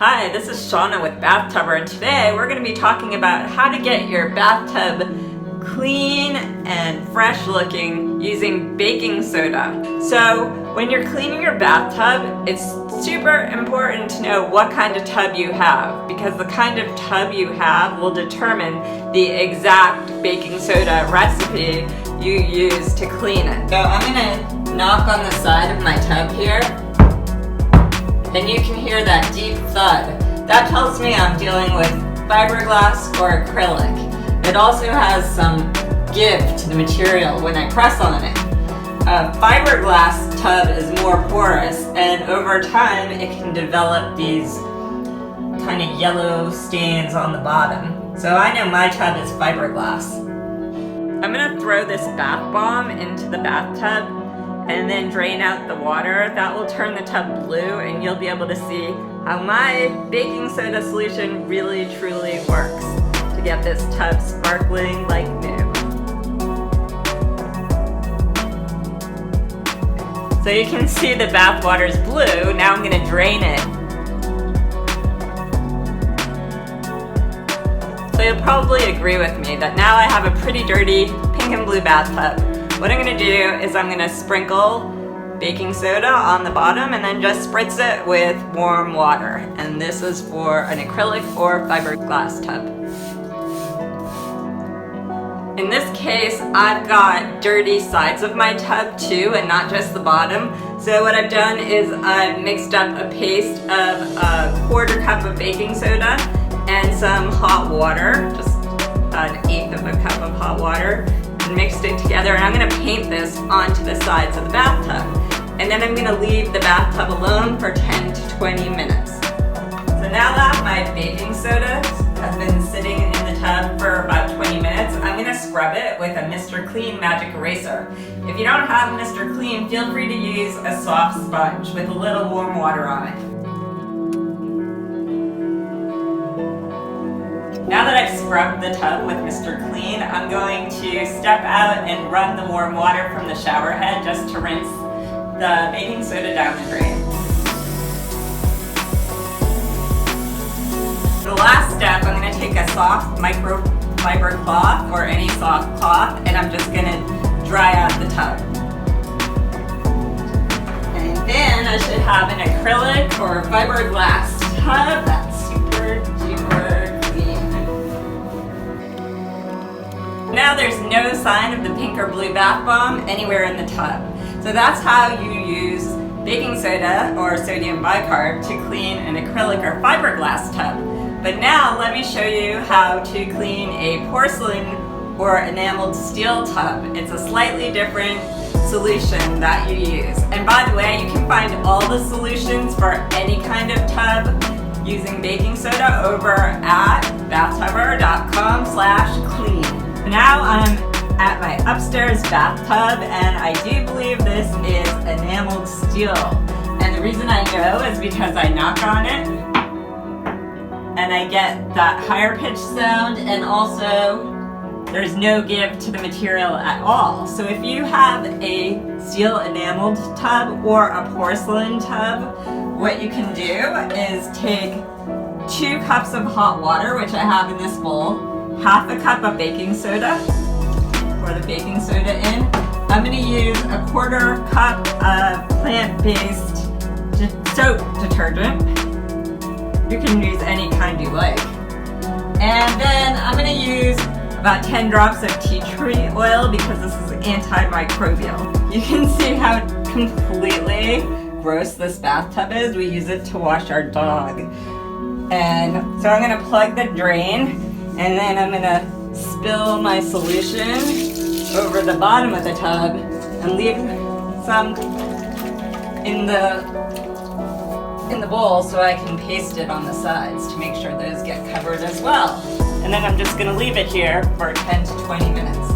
Hi, this is Shauna with Bathtubber, and today we're going to be talking about how to get your bathtub clean and fresh looking using baking soda. So when you're cleaning your bathtub, it's super important to know what kind of tub you have, because the kind of tub you have will determine the exact baking soda recipe you use to clean it. So I'm going to knock on the side of my tub here. And you can hear that deep thud. That tells me I'm dealing with fiberglass or acrylic. It also has some give to the material when I press on it. A fiberglass tub is more porous, and over time it can develop these kind of yellow stains on the bottom. So I know my tub is fiberglass. I'm gonna throw this bath bomb into the bathtub and then drain out the water. That will turn the tub blue, and you'll be able to see how my baking soda solution really truly works to get this tub sparkling like new. So you can see the bath water's blue. Now I'm gonna drain it. So you'll probably agree with me that now I have a pretty dirty pink and blue bathtub. What I'm going to do is I'm going to sprinkle baking soda on the bottom and then just spritz it with warm water. And this is for an acrylic or fiberglass tub. In this case, I've got dirty sides of my tub too, and not just the bottom. So what I've done is I've mixed up a paste of a 1/4 cup of baking soda and some hot water, just 1/8 of a cup of hot water, and mixed it together, and I'm going to paint this onto the sides of the bathtub. And then I'm going to leave the bathtub alone for 10 to 20 minutes. So now that my baking soda has been sitting in the tub for about 20 minutes, I'm going to scrub it with a Mr. Clean Magic Eraser. If you don't have Mr. Clean, feel free to use a soft sponge with a little warm water on it. Now that I've scrubbed the tub with Mr. Clean, I'm going to step out and run the warm water from the shower head just to rinse the baking soda down the drain. The last step, I'm going to take a soft microfiber cloth or any soft cloth, and I'm just going to dry out the tub. And then I should have an acrylic or fiberglass tub that's super duper. Now there's no sign of the pink or blue bath bomb anywhere in the tub. So that's how you use baking soda or sodium bicarb to clean an acrylic or fiberglass tub. But now let me show you how to clean a porcelain or enameled steel tub. It's a slightly different solution that you use. And by the way, you can find all the solutions for any kind of tub using baking soda over at bathtubber.com/clean. Now I'm at my upstairs bathtub, and I do believe this is enameled steel. And the reason I know is because I knock on it and I get that higher pitched sound, and also there's no give to the material at all. So if you have a steel enameled tub or a porcelain tub, what you can do is take 2 cups of hot water, which I have in this bowl, 1/2 cup of baking soda, pour the baking soda in. I'm going to use a 1/4 cup of plant-based soap detergent. You can use any kind you like. And then I'm going to use about 10 drops of tea tree oil because this is antimicrobial. You can see how completely gross this bathtub is. We use it to wash our dog. And so I'm going to plug the drain, and then I'm going to spill my solution over the bottom of the tub and leave some in the bowl so I can paste it on the sides to make sure those get covered as well. And then I'm just going to leave it here for 10 to 20 minutes.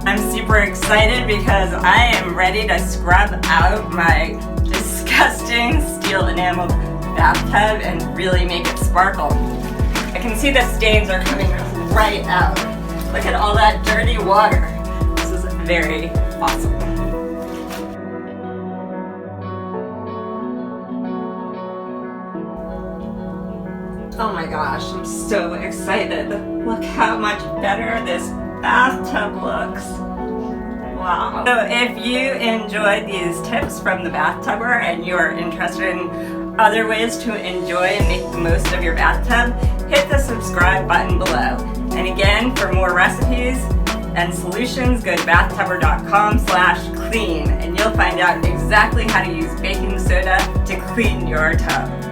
I'm super excited because I am ready to scrub out my disgusting steel enameled bathtub and really make it sparkle. I can see the stains are coming right out. Look at all that dirty water. This is very awesome. Oh my gosh, I'm so excited. Look how much better this bathtub looks. Wow. So if you enjoyed these tips from the bathtubber and you're interested in other ways to enjoy and make the most of your bathtub, hit the subscribe button below. And again, for more recipes and solutions, go to bathtubber.com/clean and you'll find out exactly how to use baking soda to clean your tub.